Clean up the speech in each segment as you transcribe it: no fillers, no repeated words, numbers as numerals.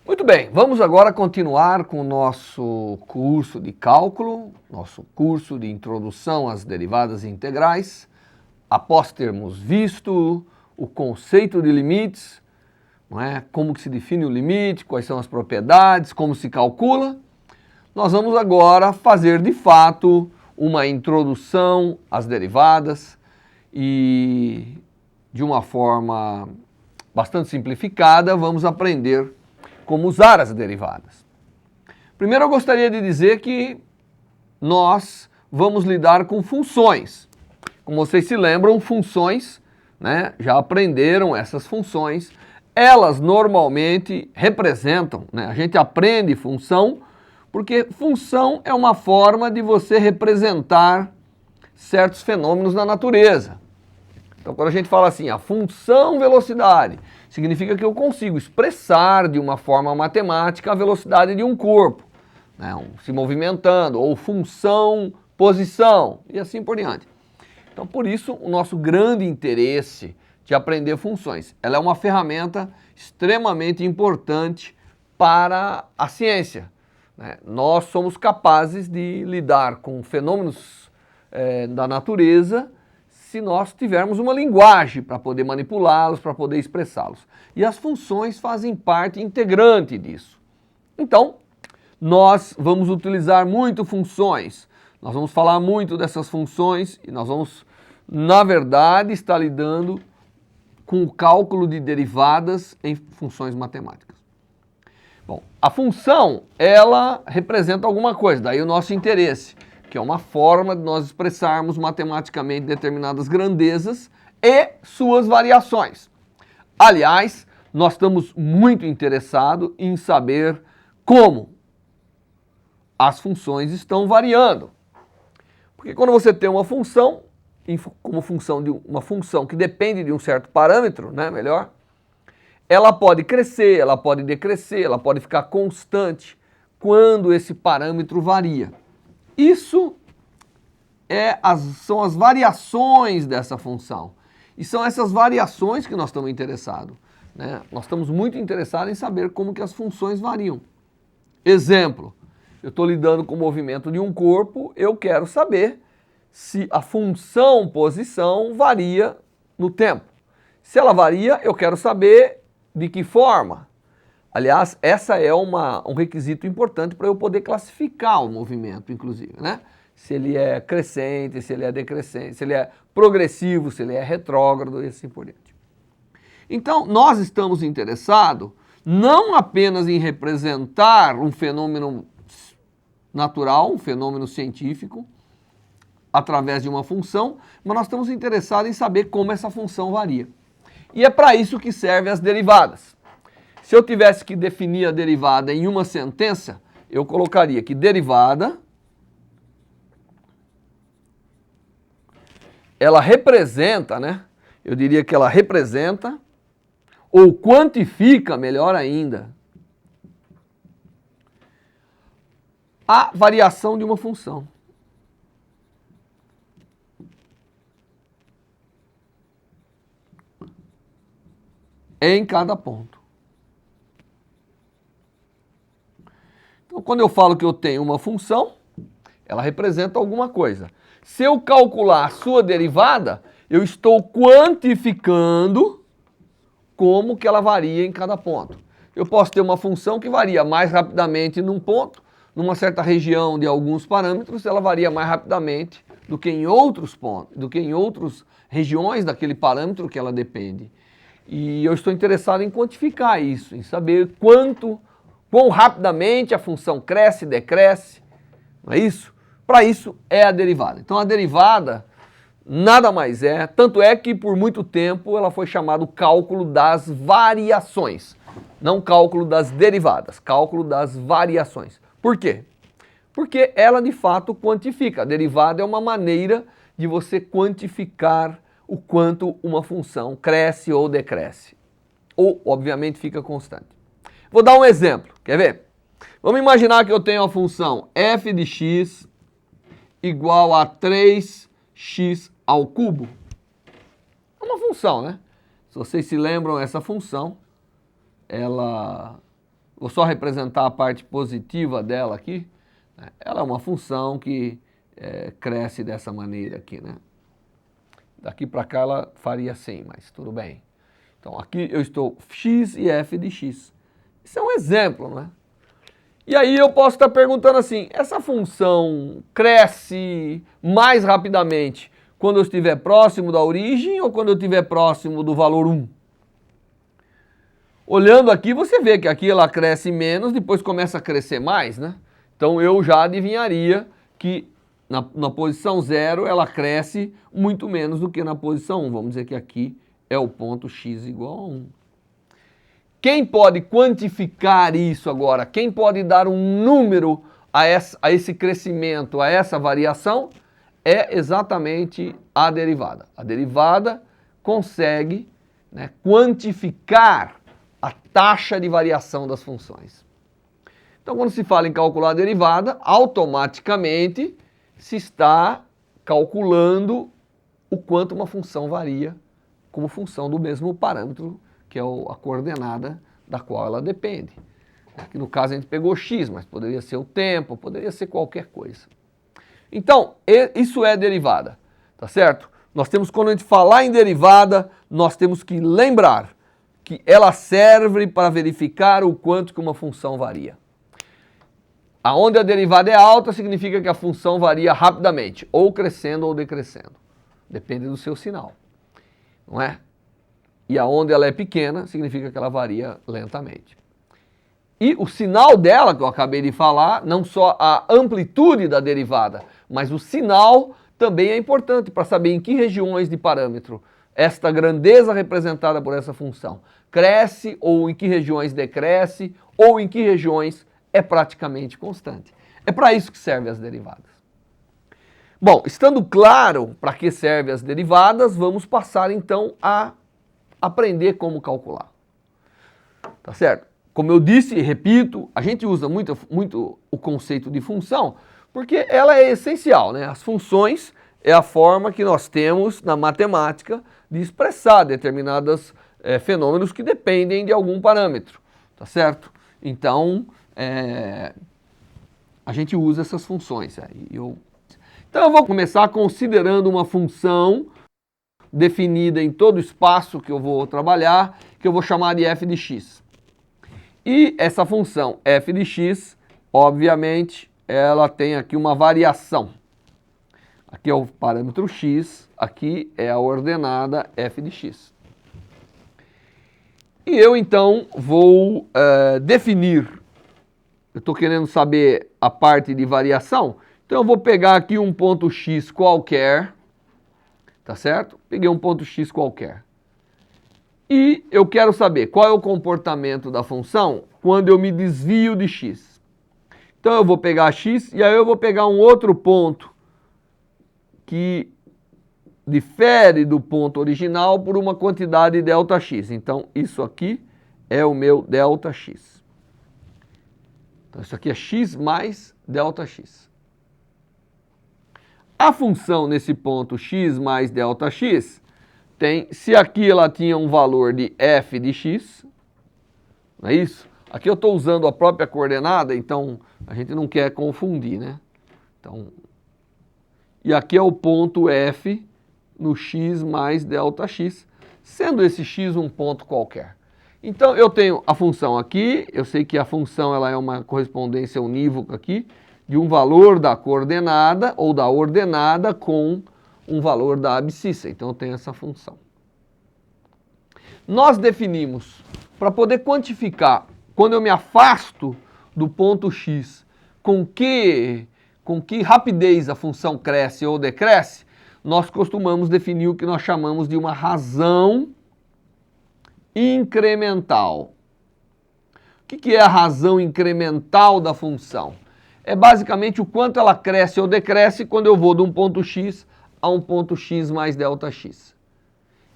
Muito bem, vamos agora continuar com o nosso curso de cálculo, nosso curso de introdução às derivadas integrais. Após termos visto o conceito de limites, não é? Como que se define o limite, quais são as propriedades, como se calcula, nós vamos agora fazer de fato uma introdução às derivadas e de uma forma bastante simplificada vamos aprender como usar as derivadas. Primeiro eu gostaria de dizer que nós vamos lidar com funções. Como vocês se lembram, funções, né, já aprenderam essas funções, elas normalmente representam, né, a gente aprende função, porque função é uma forma de você representar certos fenômenos na natureza. Então, quando a gente fala assim, a função velocidade, significa que eu consigo expressar de uma forma matemática a velocidade de um corpo, né, se movimentando, ou função posição, e assim por diante. Então, por isso, o nosso grande interesse de aprender funções. Ela é uma ferramenta extremamente importante para a ciência, né? Nós somos capazes de lidar com fenômenos da natureza se nós tivermos uma linguagem para poder manipulá-los, para poder expressá-los. E as funções fazem parte integrante disso. Então, nós vamos utilizar muito funções, nós vamos falar muito dessas funções e nós vamos, na verdade, estar lidando com o cálculo de derivadas em funções matemáticas. Bom, a função, ela representa alguma coisa, daí o nosso interesse, que é uma forma de nós expressarmos matematicamente determinadas grandezas e suas variações. Aliás, nós estamos muito interessados em saber como as funções estão variando. Porque quando você tem uma função, como função de uma função que depende de um certo parâmetro, né, melhor, ela pode crescer, ela pode decrescer, ela pode ficar constante quando esse parâmetro varia. Isso são as variações dessa função. E são essas variações que nós estamos interessados, né? Nós estamos muito interessados em saber como que as funções variam. Exemplo, eu estou lidando com o movimento de um corpo, eu quero saber se a função posição varia no tempo. Se ela varia, eu quero saber de que forma. Aliás, essa é um requisito importante para eu poder classificar o movimento, inclusive, né? Se ele é crescente, se ele é decrescente, se ele é progressivo, se ele é retrógrado e assim por diante. Então, nós estamos interessados não apenas em representar um fenômeno natural, um fenômeno científico, através de uma função, mas nós estamos interessados em saber como essa função varia. E é para isso que servem as derivadas. Se eu tivesse que definir a derivada em uma sentença, eu colocaria que derivada, ela representa, né? Eu diria que ela representa, ou quantifica, melhor ainda, a variação de uma função. Em cada ponto. Então, quando eu falo que eu tenho uma função, ela representa alguma coisa. Se eu calcular a sua derivada, eu estou quantificando como que ela varia em cada ponto. Eu posso ter uma função que varia mais rapidamente num ponto, numa certa região de alguns parâmetros, ela varia mais rapidamente do que em outros pontos, do que em outras regiões daquele parâmetro que ela depende. E eu estou interessado em quantificar isso, em saber quão rapidamente a função cresce e decresce, não é isso? Para isso é a derivada. Então a derivada nada mais é, tanto é que por muito tempo ela foi chamada cálculo das variações, não cálculo das derivadas, cálculo das variações. Por quê? Porque ela de fato quantifica. A derivada é uma maneira de você quantificar o quanto uma função cresce ou decresce. Ou, obviamente, fica constante. Vou dar um exemplo, quer ver? Vamos imaginar que eu tenho a função f de x igual a 3x ao cubo. É uma função, né? Se vocês se lembram, essa função, ela vou só representar a parte positiva dela aqui, né? Ela é uma função que cresce dessa maneira aqui, né? Daqui para cá ela faria assim, mas tudo bem. Então aqui eu estou x e f de x. Isso é um exemplo, não é? E aí eu posso estar perguntando assim, essa função cresce mais rapidamente quando eu estiver próximo da origem ou quando eu estiver próximo do valor 1? Olhando aqui, você vê que aqui ela cresce menos, depois começa a crescer mais, né? Então eu já adivinharia que na posição 0 ela cresce muito menos do que na posição 1. Vamos dizer que aqui é o ponto x igual a 1. Quem pode quantificar isso agora? Quem pode dar um número a esse crescimento, a essa variação? É exatamente a derivada. A derivada consegue, né, quantificar a taxa de variação das funções. Então, quando se fala em calcular a derivada, automaticamente se está calculando o quanto uma função varia como função do mesmo parâmetro, que é a coordenada da qual ela depende. Aqui no caso a gente pegou x, mas poderia ser o tempo, poderia ser qualquer coisa. Então, isso é derivada, tá certo? Nós temos, quando a gente falar em derivada, nós temos que lembrar que ela serve para verificar o quanto que uma função varia. Aonde a derivada é alta, significa que a função varia rapidamente, ou crescendo ou decrescendo. Depende do seu sinal, não é? E aonde ela é pequena, significa que ela varia lentamente. E o sinal dela, que eu acabei de falar, não só a amplitude da derivada, mas o sinal também é importante para saber em que regiões de parâmetro esta grandeza representada por essa função cresce, ou em que regiões decresce, ou em que regiões é praticamente constante. É para isso que servem as derivadas. Bom, estando claro para que servem as derivadas, vamos passar então a aprender como calcular. Tá certo? Como eu disse e repito, a gente usa muito o conceito de função, porque ela é essencial, né? As funções é a forma que nós temos na matemática de expressar determinados fenômenos que dependem de algum parâmetro, tá certo? Então, a gente usa essas funções. Então eu vou começar considerando uma função definida em todo o espaço que eu vou trabalhar, que eu vou chamar de f de x. E essa função f de x, obviamente, ela tem aqui uma variação. Aqui é o parâmetro x, aqui é a ordenada f de x. E eu então vou definir, eu estou querendo saber a parte de variação, então eu vou pegar aqui um ponto x qualquer, tá certo? Peguei um ponto x qualquer. E eu quero saber qual é o comportamento da função quando eu me desvio de x. Então eu vou pegar x e aí eu vou pegar um outro ponto que difere do ponto original por uma quantidade ΔX. Então isso aqui é o meu ΔX. Então isso aqui é x mais ΔX. A função nesse ponto x mais ΔX tem, se aqui ela tinha um valor de f de x, não é isso? Aqui eu estou usando a própria coordenada, então a gente não quer confundir, né? Então, e aqui é o ponto f no x mais ΔX, sendo esse x um ponto qualquer. Então eu tenho a função aqui, eu sei que a função ela é uma correspondência unívoca aqui, de um valor da coordenada ou da ordenada com um valor da abscissa. Então eu tenho essa função. Nós definimos, para poder quantificar, quando eu me afasto do ponto x, com que rapidez a função cresce ou decresce, nós costumamos definir o que nós chamamos de uma razão incremental. O que é a razão incremental da função? É basicamente o quanto ela cresce ou decresce quando eu vou de um ponto x a um ponto x mais ΔX.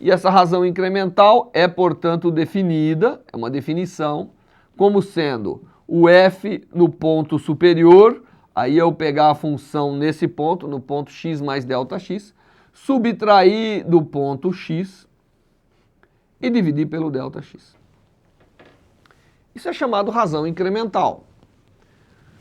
E essa razão incremental é, portanto, definida, é uma definição, como sendo o f no ponto superior, aí eu pegar a função nesse ponto, no ponto x mais ΔX, subtrair do ponto x e dividir pelo ΔX. Isso é chamado razão incremental.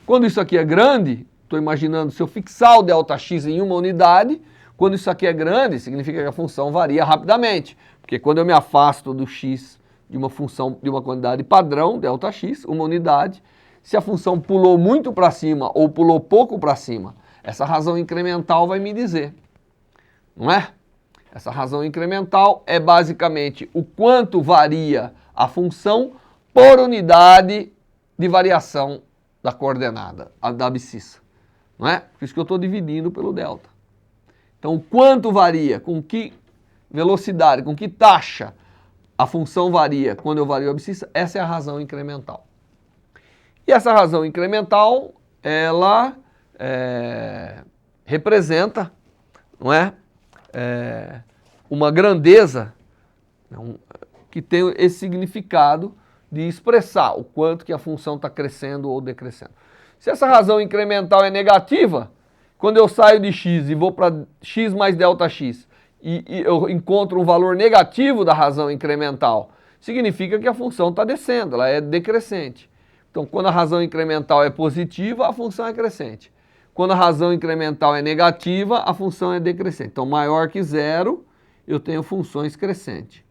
Quando isso aqui é grande, estou imaginando se eu fixar o ΔX em uma unidade, quando isso aqui é grande, significa que a função varia rapidamente. Porque quando eu me afasto do x de uma função, de uma quantidade padrão, ΔX, uma unidade, se a função pulou muito para cima ou pulou pouco para cima, essa razão incremental vai me dizer, não é? Essa razão incremental é basicamente o quanto varia a função por unidade de variação da coordenada, da abscissa, não é? Por isso que eu estou dividindo pelo delta. Então, quanto varia, com que velocidade, com que taxa a função varia quando eu vario a abscissa, essa é a razão incremental. E essa razão incremental, ela representa, não é? Uma grandeza que tem esse significado de expressar o quanto que a função está crescendo ou decrescendo. Se essa razão incremental é negativa, quando eu saio de x e vou para x mais ΔX e eu encontro um valor negativo da razão incremental, significa que a função está descendo, ela é decrescente. Então, quando a razão incremental é positiva, a função é crescente. Quando a razão incremental é negativa, a função é decrescente. Então, maior que zero, eu tenho funções crescentes.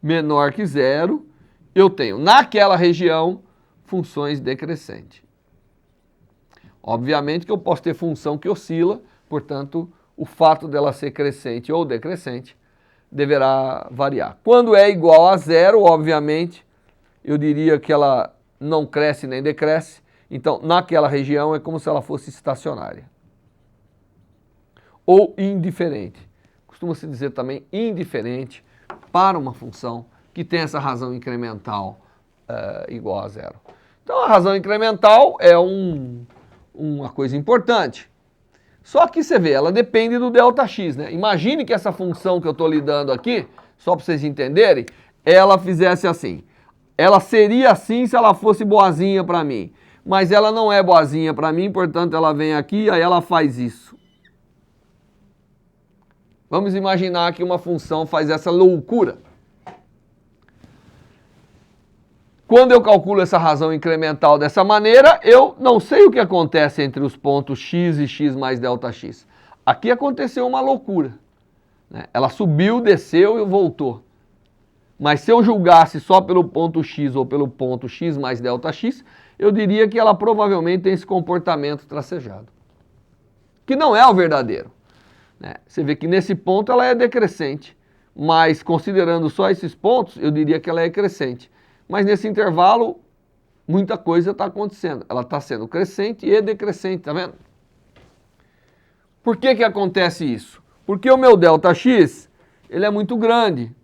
Menor que zero, eu tenho, naquela região, funções decrescentes. Obviamente que eu posso ter função que oscila, portanto, o fato dela ser crescente ou decrescente deverá variar. Quando é igual a zero, obviamente, eu diria que ela não cresce nem decresce, então naquela região é como se ela fosse estacionária. Ou indiferente. Costuma-se dizer também indiferente para uma função que tem essa razão incremental igual a zero. Então a razão incremental é uma coisa importante. Só que você vê, ela depende do ΔX, né? Imagine que essa função que eu estou lidando aqui, só para vocês entenderem, ela fizesse assim. Ela seria assim se ela fosse boazinha para mim. Mas ela não é boazinha para mim, portanto ela vem aqui e aí ela faz isso. Vamos imaginar que uma função faz essa loucura. Quando eu calculo essa razão incremental dessa maneira, eu não sei o que acontece entre os pontos x e x mais ΔX. Aqui aconteceu uma loucura, né? Ela subiu, desceu e voltou. Mas se eu julgasse só pelo ponto x ou pelo ponto x mais ΔX, eu diria que ela provavelmente tem esse comportamento tracejado. Que não é o verdadeiro, né? Você vê que nesse ponto ela é decrescente, mas considerando só esses pontos, eu diria que ela é crescente. Mas nesse intervalo, muita coisa está acontecendo. Ela está sendo crescente e decrescente, tá vendo? Por que que acontece isso? Porque o meu ΔX, ele é muito grande.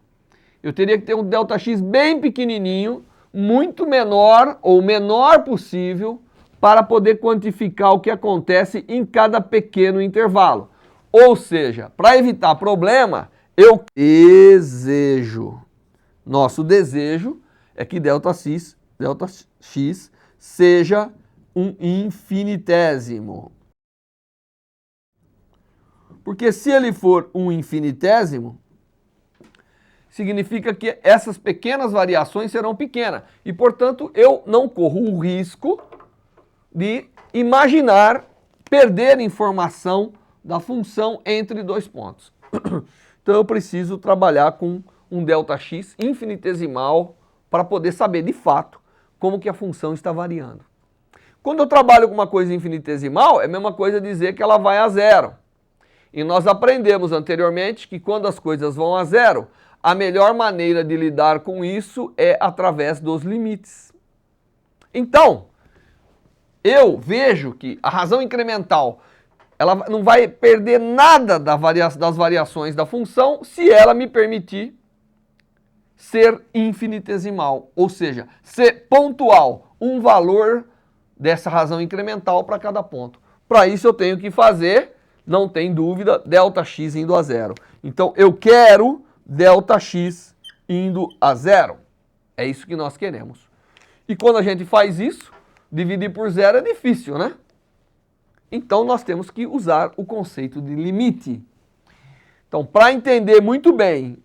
Eu teria que ter um ΔX bem pequenininho, muito menor ou menor possível, para poder quantificar o que acontece em cada pequeno intervalo. Ou seja, para evitar problema, eu desejo. Nosso desejo é que ΔX seja um infinitésimo. Porque se ele for um infinitésimo, significa que essas pequenas variações serão pequenas. E, portanto, eu não corro o risco de imaginar perder informação da função entre dois pontos. Então eu preciso trabalhar com um ΔX infinitesimal para poder saber de fato como que a função está variando. Quando eu trabalho com uma coisa infinitesimal, é a mesma coisa dizer que ela vai a zero. E nós aprendemos anteriormente que quando as coisas vão a zero, a melhor maneira de lidar com isso é através dos limites. Então, eu vejo que a razão incremental ela não vai perder nada das variações da função se ela me permitir ser infinitesimal, ou seja, ser pontual, um valor dessa razão incremental para cada ponto. Para isso eu tenho que fazer, não tem dúvida, ΔX indo a zero. Então eu quero ΔX indo a zero. É isso que nós queremos. E quando a gente faz isso, dividir por zero é difícil, né? Então nós temos que usar o conceito de limite. Então, para entender muito bem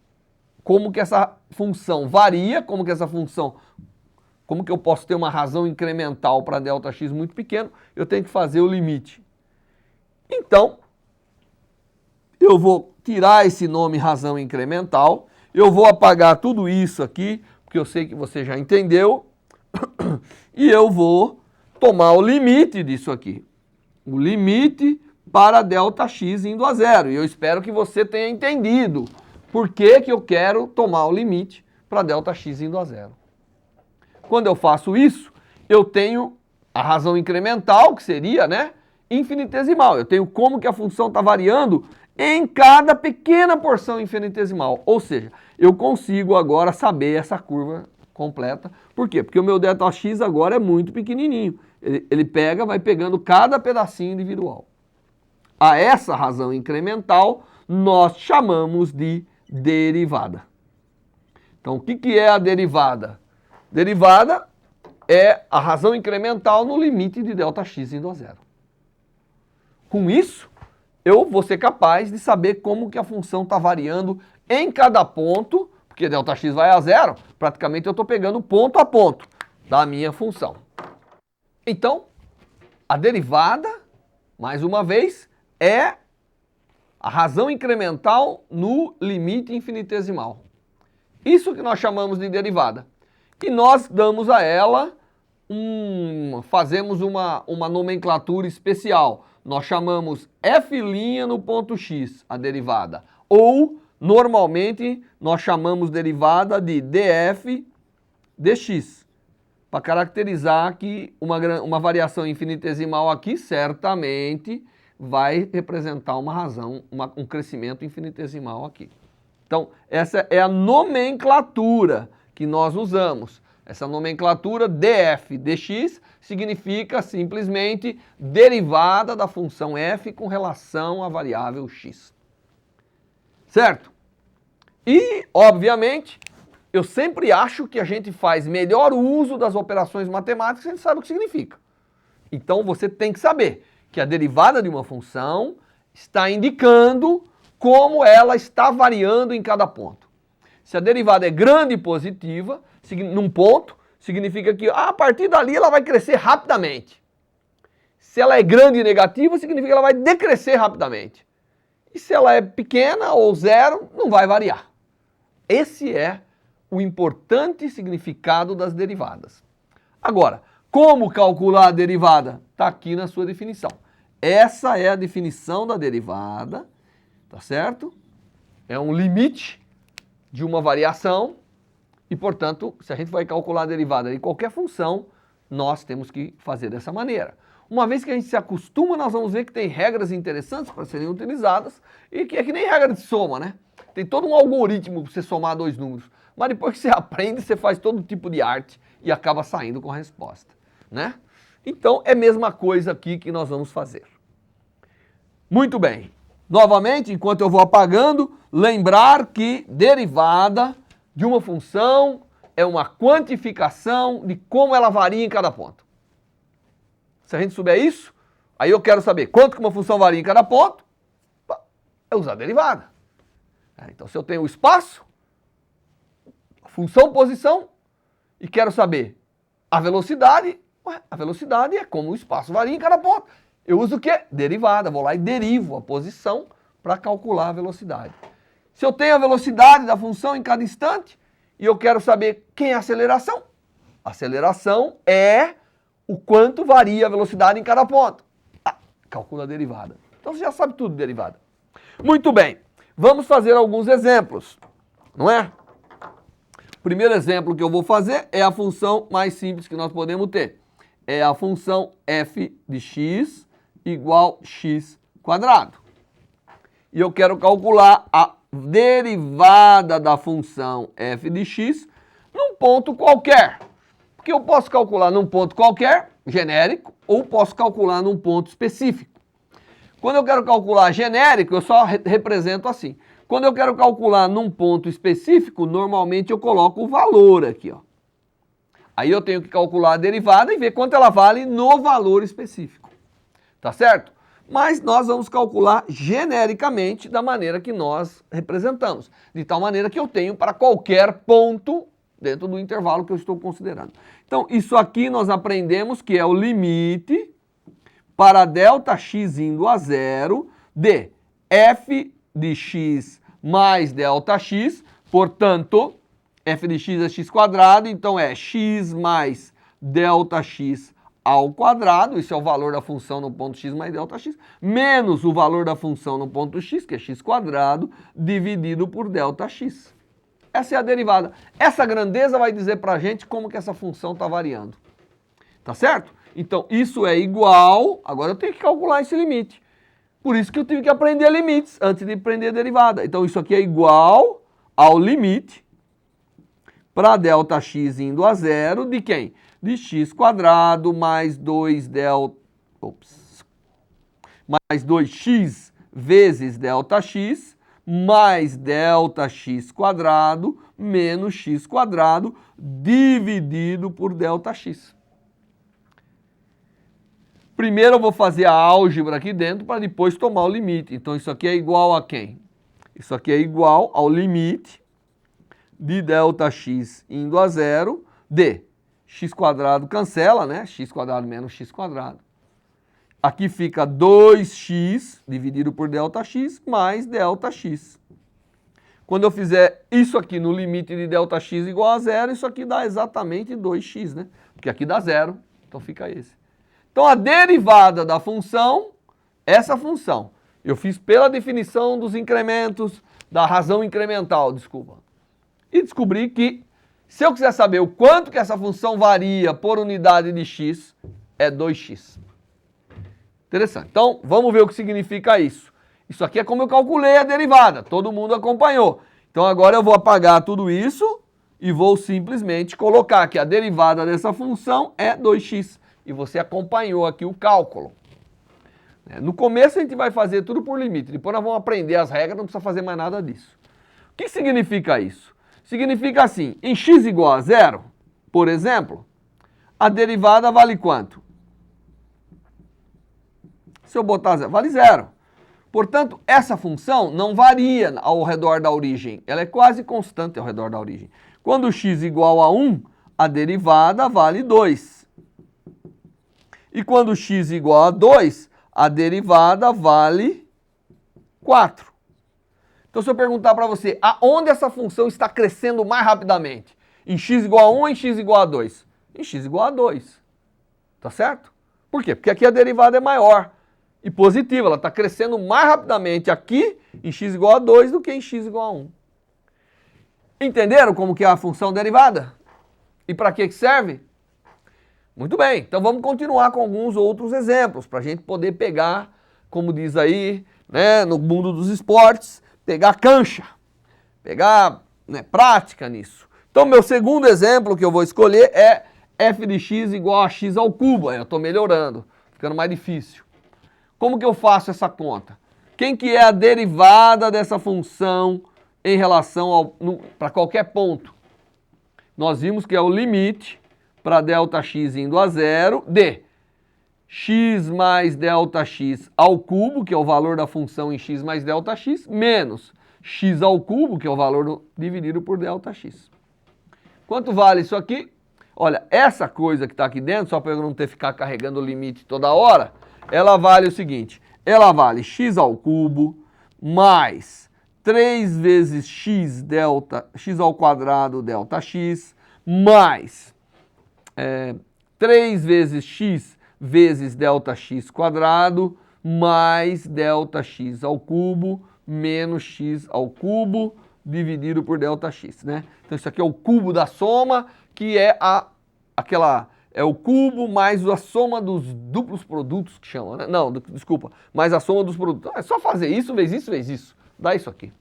como que essa função varia, como que eu posso ter uma razão incremental para ΔX muito pequeno, eu tenho que fazer o limite. Então, eu vou tirar esse nome razão incremental, eu vou apagar tudo isso aqui, porque eu sei que você já entendeu, e eu vou tomar o limite disso aqui. O limite para ΔX indo a zero. E eu espero que você tenha entendido por que que eu quero tomar o limite para ΔX indo a zero. Quando eu faço isso, eu tenho a razão incremental, que seria, né, infinitesimal. Eu tenho como que a função está variando em cada pequena porção infinitesimal. Ou seja, eu consigo agora saber essa curva completa. Por quê? Porque o meu ΔX agora é muito pequenininho. Ele pega, vai pegando cada pedacinho individual. A essa razão incremental, nós chamamos de derivada. Então, o que é a derivada? Derivada é a razão incremental no limite de ΔX indo a zero. Com isso, eu vou ser capaz de saber como que a função está variando em cada ponto, porque ΔX vai a zero, praticamente eu estou pegando ponto a ponto da minha função. Então, a derivada, mais uma vez, é a razão incremental no limite infinitesimal. Isso que nós chamamos de derivada. E nós damos a ela, fazemos uma nomenclatura especial. Nós chamamos f' no ponto x, a derivada. Ou, normalmente, nós chamamos derivada de df dx. Para caracterizar que uma variação infinitesimal aqui certamente vai representar uma razão, um crescimento infinitesimal aqui. Então, essa é a nomenclatura que nós usamos. Essa nomenclatura df dx significa simplesmente derivada da função f com relação à variável x. Certo? E, obviamente, eu sempre acho que a gente faz melhor uso das operações matemáticas se a gente sabe o que significa. Então, você tem que saber que a derivada de uma função está indicando como ela está variando em cada ponto. Se a derivada é grande e positiva, num ponto, significa que a partir dali ela vai crescer rapidamente. Se ela é grande e negativa, significa que ela vai decrescer rapidamente. E se ela é pequena ou zero, não vai variar. Esse é o importante significado das derivadas. Agora, como calcular a derivada? Está aqui na sua definição. Essa é a definição da derivada, tá certo? É um limite de uma variação e, portanto, se a gente vai calcular a derivada de qualquer função, nós temos que fazer dessa maneira. Uma vez que a gente se acostuma, nós vamos ver que tem regras interessantes para serem utilizadas e que é que nem regra de soma, né? Tem todo um algoritmo para você somar dois números, mas depois que você aprende, você faz todo tipo de arte e acaba saindo com a resposta, né? Então, é a mesma coisa aqui que nós vamos fazer. Muito bem. Novamente, enquanto eu vou apagando, lembrar que derivada de uma função é uma quantificação de como ela varia em cada ponto. Se a gente souber isso, aí eu quero saber quanto que uma função varia em cada ponto, é usar a derivada. Então, se eu tenho o espaço, a função posição, e quero saber a velocidade é como o espaço varia em cada ponto. Eu uso o quê? Derivada. Vou lá e derivo a posição para calcular a velocidade. Se eu tenho a velocidade da função em cada instante e eu quero saber quem é a aceleração, a aceleração é o quanto varia a velocidade em cada ponto. Calcula a derivada. Então você já sabe tudo de derivada. Muito bem. Vamos fazer alguns exemplos, não é? O primeiro exemplo que eu vou fazer é a função mais simples que nós podemos ter. É a função f de x igual x quadrado. E eu quero calcular a derivada da função f de x num ponto qualquer. Porque eu posso calcular num ponto qualquer, genérico, ou posso calcular num ponto específico. Quando eu quero calcular genérico, eu só represento assim. Quando eu quero calcular num ponto específico, normalmente eu coloco o valor aqui, ó. Aí eu tenho que calcular a derivada e ver quanto ela vale no valor específico. Tá certo? Mas nós vamos calcular genericamente da maneira que nós representamos, de tal maneira que eu tenho para qualquer ponto dentro do intervalo que eu estou considerando. Então, isso aqui nós aprendemos que é o limite para ΔX indo a zero de f de x mais ΔX, portanto, f de x é x quadrado, então é x mais ΔX ao quadrado, isso é o valor da função no ponto x mais ΔX, menos o valor da função no ponto x, que é x quadrado, dividido por ΔX. Essa é a derivada. Essa grandeza vai dizer pra gente como que essa função está variando. Tá certo? Então, isso é igual, agora eu tenho que calcular esse limite. Por isso que eu tive que aprender limites antes de aprender derivada. Então, isso aqui é igual ao limite para ΔX indo a zero de quem? De x quadrado mais 2x vezes ΔX mais ΔX quadrado menos x quadrado dividido por ΔX. Primeiro eu vou fazer a álgebra aqui dentro para depois tomar o limite. Então isso aqui é igual a quem? Isso aqui é igual ao limite de ΔX indo a zero de x quadrado cancela, né? X quadrado menos x quadrado. Aqui fica 2x dividido por ΔX mais ΔX. Quando eu fizer isso aqui no limite de ΔX igual a zero, isso aqui dá exatamente 2x, né? Porque aqui dá zero, então fica esse. Então a derivada da função, essa função, eu fiz pela definição dos incrementos, da razão incremental, desculpa. E descobri que, se eu quiser saber o quanto que essa função varia por unidade de x, é 2x. Interessante. Então, vamos ver o que significa isso. Isso aqui é como eu calculei a derivada, todo mundo acompanhou. Então agora eu vou apagar tudo isso e vou simplesmente colocar que a derivada dessa função é 2x. E você acompanhou aqui o cálculo. No começo a gente vai fazer tudo por limite, depois nós vamos aprender as regras, não precisa fazer mais nada disso. O que significa isso? Significa assim, em x igual a zero, por exemplo, a derivada vale quanto? Se eu botar zero, vale zero. Portanto, essa função não varia ao redor da origem, ela é quase constante ao redor da origem. Quando x igual a 1, a derivada vale 2. E quando x igual a 2, a derivada vale 4. Então, se eu perguntar para você, aonde essa função está crescendo mais rapidamente? Em x igual a 1 ou em x igual a 2? Em x igual a 2. Tá certo? Por quê? Porque aqui a derivada é maior e positiva. Ela está crescendo mais rapidamente aqui em x igual a 2 do que em x igual a 1. Entenderam como que é a função derivada? E para que serve? Muito bem, então vamos continuar com alguns outros exemplos, para a gente poder pegar, como diz aí, né, no mundo dos esportes, pegar cancha, pegar prática nisso. Então, meu segundo exemplo que eu vou escolher é f de x igual a x ao cubo. Eu estou melhorando, ficando mais difícil. Como que eu faço essa conta? Quem que é a derivada dessa função em relação para qualquer ponto? Nós vimos que é o limite para ΔX indo a zero de x mais ΔX ao cubo, que é o valor da função em x mais ΔX, menos x ao cubo, que é o valor dividido por ΔX. Quanto vale isso aqui? Olha, essa coisa que está aqui dentro, só para eu não ter que ficar carregando o limite toda hora, ela vale o seguinte, ela vale x ao cubo mais 3 vezes x ao quadrado ΔX mais 3 vezes x vezes ΔX quadrado mais ΔX ao cubo menos x ao cubo dividido por ΔX, né? Então isso aqui é o cubo da soma, que é é o cubo mais a soma dos duplos produtos que chama, né? Não, desculpa, mais a soma dos produtos. É só fazer isso vezes isso, dá isso aqui.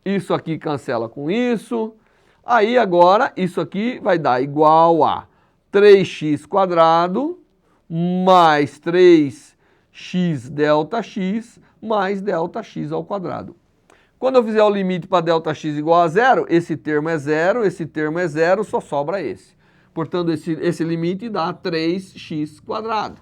Isso aqui cancela com isso. Aí agora isso aqui vai dar igual a 3x quadrado mais 3x ΔX mais ΔX ao quadrado. Quando eu fizer o limite para ΔX igual a zero, esse termo é zero, só sobra esse. Portanto, esse limite dá 3x quadrado.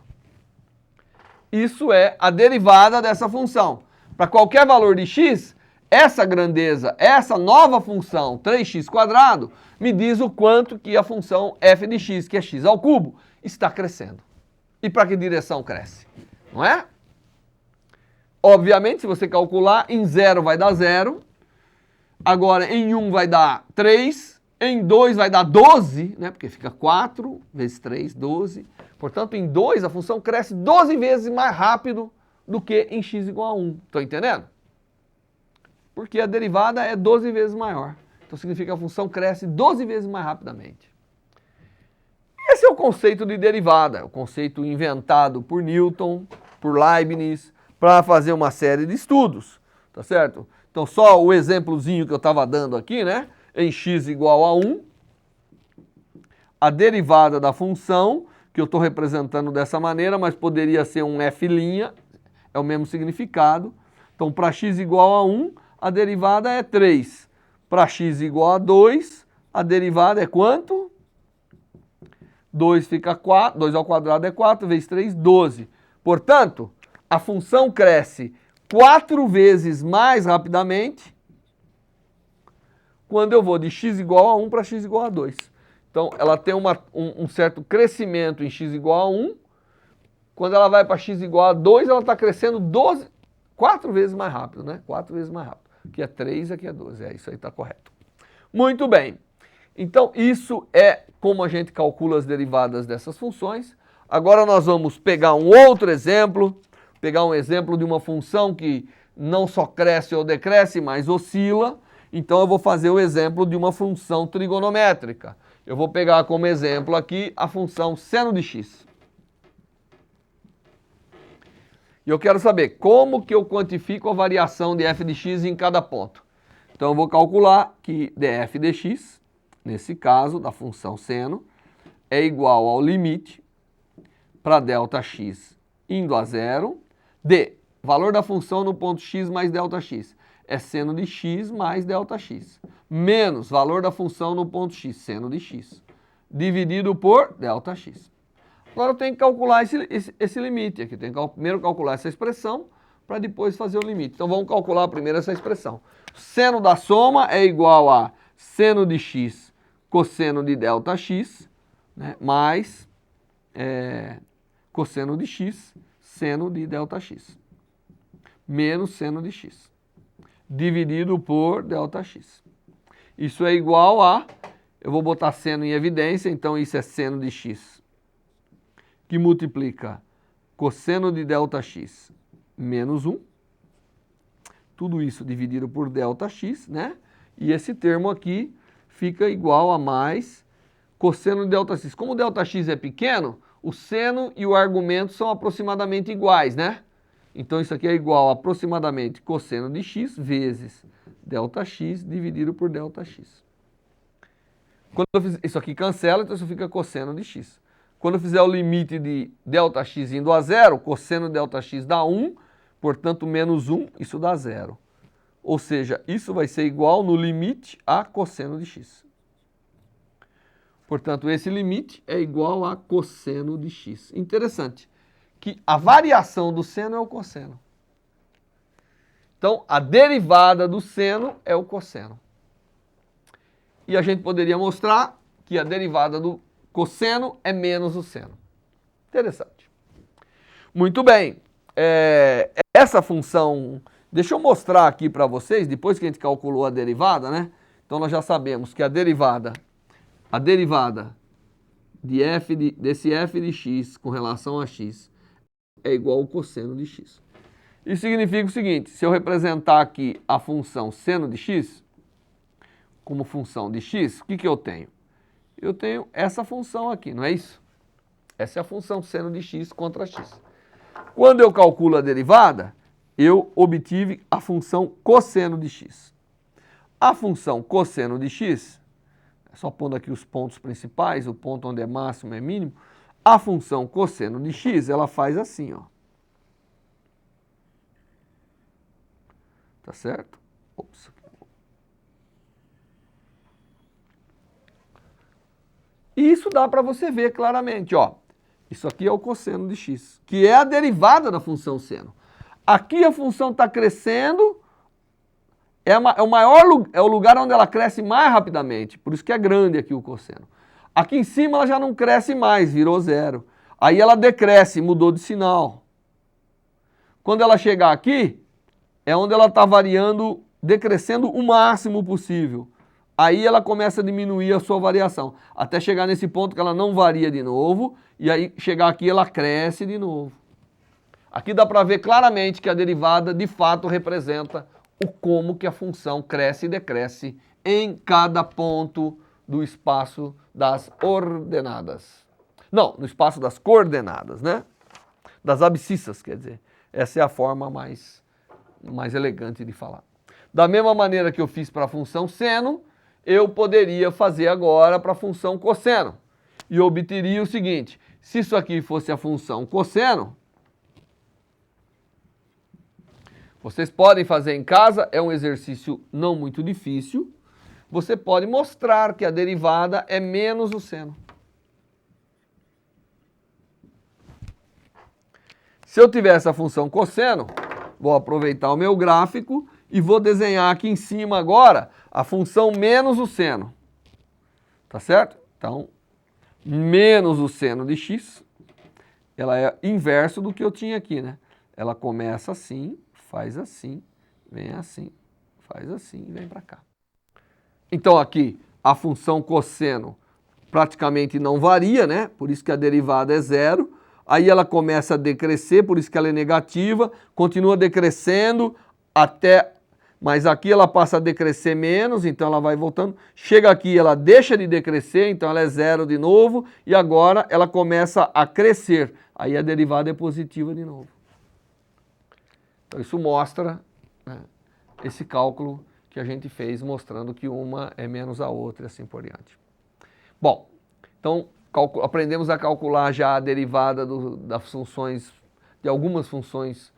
Isso é a derivada dessa função. Para qualquer valor de x, essa grandeza, essa nova função 3x², me diz o quanto que a função f de x, que é x ao cubo, está crescendo. E para que direção cresce? Não é? Obviamente, se você calcular, em 0 vai dar 0, agora em 1 vai dar 3, em 2 vai dar 12, né? Porque fica 4 vezes 3, 12. Portanto, em 2 a função cresce 12 vezes mais rápido do que em x igual a 1. Estão entendendo? Porque a derivada é 12 vezes maior. Então significa que a função cresce 12 vezes mais rapidamente. Esse é o conceito de derivada, o conceito inventado por Newton, por Leibniz, para fazer uma série de estudos, tá certo? Então só o exemplozinho que eu estava dando aqui, né? Em x igual a 1, a derivada da função, que eu estou representando dessa maneira, mas poderia ser um f', é o mesmo significado. Então para x igual a 1, a derivada é 3. Para x igual a 2, a derivada é quanto? 2 fica 4, 2 ao quadrado é 4, vezes 3, 12. Portanto, a função cresce 4 vezes mais rapidamente quando eu vou de x igual a 1 para x igual a 2. Então, ela tem um certo crescimento em x igual a 1. Quando ela vai para x igual a 2, ela está crescendo 4 vezes mais rápido, né? 4 vezes mais rápido. Aqui é 3, aqui é 12. É, isso aí está correto. Muito bem. Então, isso é como a gente calcula as derivadas dessas funções. Agora nós vamos pegar um outro exemplo, pegar um exemplo de uma função que não só cresce ou decresce, mas oscila. Então eu vou fazer o exemplo de uma função trigonométrica. Eu vou pegar como exemplo aqui a função seno de x. E eu quero saber como que eu quantifico a variação de f de x em cada ponto. Então eu vou calcular que df de x, nesse caso da função seno, é igual ao limite para ΔX indo a zero, de valor da função no ponto x mais ΔX, é seno de x mais ΔX, menos valor da função no ponto x, seno de x, dividido por ΔX. Agora eu tenho que calcular esse limite aqui, tenho que primeiro calcular essa expressão para depois fazer o limite. Então vamos calcular primeiro essa expressão. Seno da soma é igual a seno de x cosseno de ΔX, né, mais cosseno de x, seno de ΔX, menos seno de x, dividido por ΔX. Isso é igual a, eu vou botar seno em evidência, então isso é seno de x, que multiplica cosseno de ΔX menos 1, tudo isso dividido por ΔX, né? E esse termo aqui fica igual a mais cosseno de ΔX. Como o ΔX é pequeno, o seno e o argumento são aproximadamente iguais, né? Então isso aqui é igual a aproximadamente cosseno de x vezes ΔX dividido por ΔX. Quando eu fiz, isso aqui cancela, então isso fica cosseno de x. Quando eu fizer o limite de ΔX indo a zero, cosseno de ΔX dá 1, portanto menos 1, isso dá zero. Ou seja, isso vai ser igual no limite a cosseno de x. Portanto, esse limite é igual a cosseno de x. Interessante, que a variação do seno é o cosseno. Então, a derivada do seno é o cosseno. E a gente poderia mostrar que a derivada do cosseno é menos o seno. Interessante. Muito bem. Essa função, deixa eu mostrar aqui para vocês, depois que a gente calculou a derivada, né? Então nós já sabemos que a derivada desse f de x com relação a x é igual ao cosseno de x. Isso significa o seguinte, se eu representar aqui a função seno de x como função de x, o que eu tenho? Eu tenho essa função aqui, não é isso? Essa é a função seno de x contra x. Quando eu calculo a derivada, eu obtive a função cosseno de x. A função cosseno de x, só pondo aqui os pontos principais, o ponto onde é máximo é mínimo, a função cosseno de x, ela faz assim, ó. Tá certo? Ops. E isso dá para você ver claramente, ó. Isso aqui é o cosseno de x, que é a derivada da função seno. Aqui a função está crescendo, é o lugar onde ela cresce mais rapidamente, por isso que é grande aqui o cosseno. Aqui em cima ela já não cresce mais, virou zero. Aí ela decresce, mudou de sinal. Quando ela chegar aqui, é onde ela está variando, decrescendo o máximo possível. Aí ela começa a diminuir a sua variação, até chegar nesse ponto que ela não varia de novo, e aí chegar aqui ela cresce de novo. Aqui dá para ver claramente que a derivada de fato representa o como que a função cresce e decresce em cada ponto do espaço das ordenadas. Não, no espaço das coordenadas, né? Das abscissas, quer dizer. Essa é a forma mais elegante de falar. Da mesma maneira que eu fiz para a função seno, eu poderia fazer agora para a função cosseno. E eu obteria o seguinte, se isso aqui fosse a função cosseno, vocês podem fazer em casa, é um exercício não muito difícil, você pode mostrar que a derivada é menos o seno. Se eu tiver essa função cosseno, vou aproveitar o meu gráfico e vou desenhar aqui em cima agora a função menos o seno. Tá certo? Então, menos o seno de x, ela é inverso do que eu tinha aqui, né? Ela começa assim, faz assim, vem assim, faz assim e vem para cá. Então aqui a função cosseno praticamente não varia, né? Por isso que a derivada é zero. Aí ela começa a decrescer, por isso que ela é negativa, continua decrescendo até, mas aqui ela passa a decrescer menos, então ela vai voltando. Chega aqui, ela deixa de decrescer, então ela é zero de novo, e agora ela começa a crescer. Aí a derivada é positiva de novo. Então isso mostra, né, esse cálculo que a gente fez, mostrando que uma é menos a outra e assim por diante. Bom, então aprendemos a calcular já a derivada das funções, de algumas funções,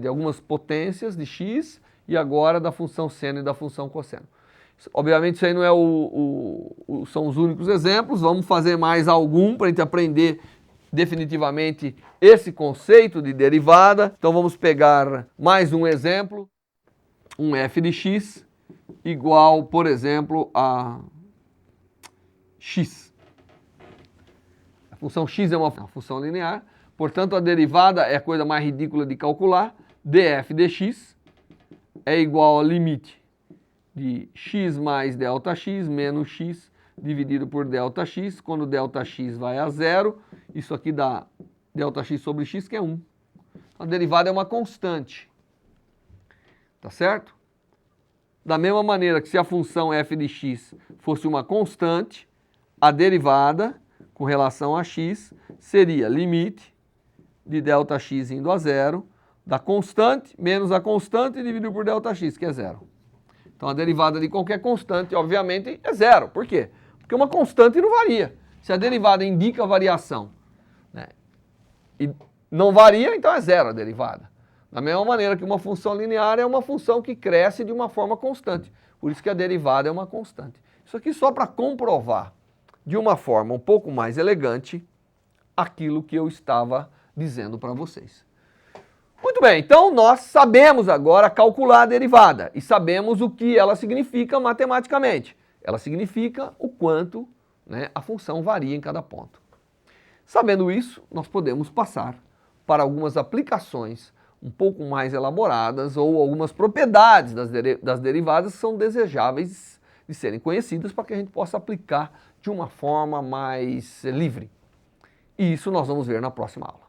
de algumas potências de x, e agora da função seno e da função cosseno. Obviamente isso aí não é são os únicos exemplos, vamos fazer mais algum para a gente aprender definitivamente esse conceito de derivada. Então vamos pegar mais um exemplo, um f de x igual, por exemplo, a x. A função x é uma função linear, portanto a derivada é a coisa mais ridícula de calcular, df dx é igual ao limite de x mais ΔX menos x dividido por ΔX, quando ΔX vai a zero, isso aqui dá ΔX sobre x, que é 1. A derivada é uma constante, tá certo? Da mesma maneira que se a função f de x fosse uma constante, a derivada com relação a x seria limite de ΔX indo a zero, da constante menos a constante dividido por ΔX, que é zero. Então a derivada de qualquer constante, obviamente, é zero. Por quê? Porque uma constante não varia. Se a derivada indica variação, né, e não varia, então é zero a derivada. Da mesma maneira que uma função linear é uma função que cresce de uma forma constante. Por isso que a derivada é uma constante. Isso aqui só para comprovar de uma forma um pouco mais elegante aquilo que eu estava dizendo para vocês. Muito bem, então nós sabemos agora calcular a derivada e sabemos o que ela significa matematicamente. Ela significa o quanto, né, a função varia em cada ponto. Sabendo isso, nós podemos passar para algumas aplicações um pouco mais elaboradas ou algumas propriedades das derivadas que são desejáveis de serem conhecidas para que a gente possa aplicar de uma forma mais livre. E isso nós vamos ver na próxima aula.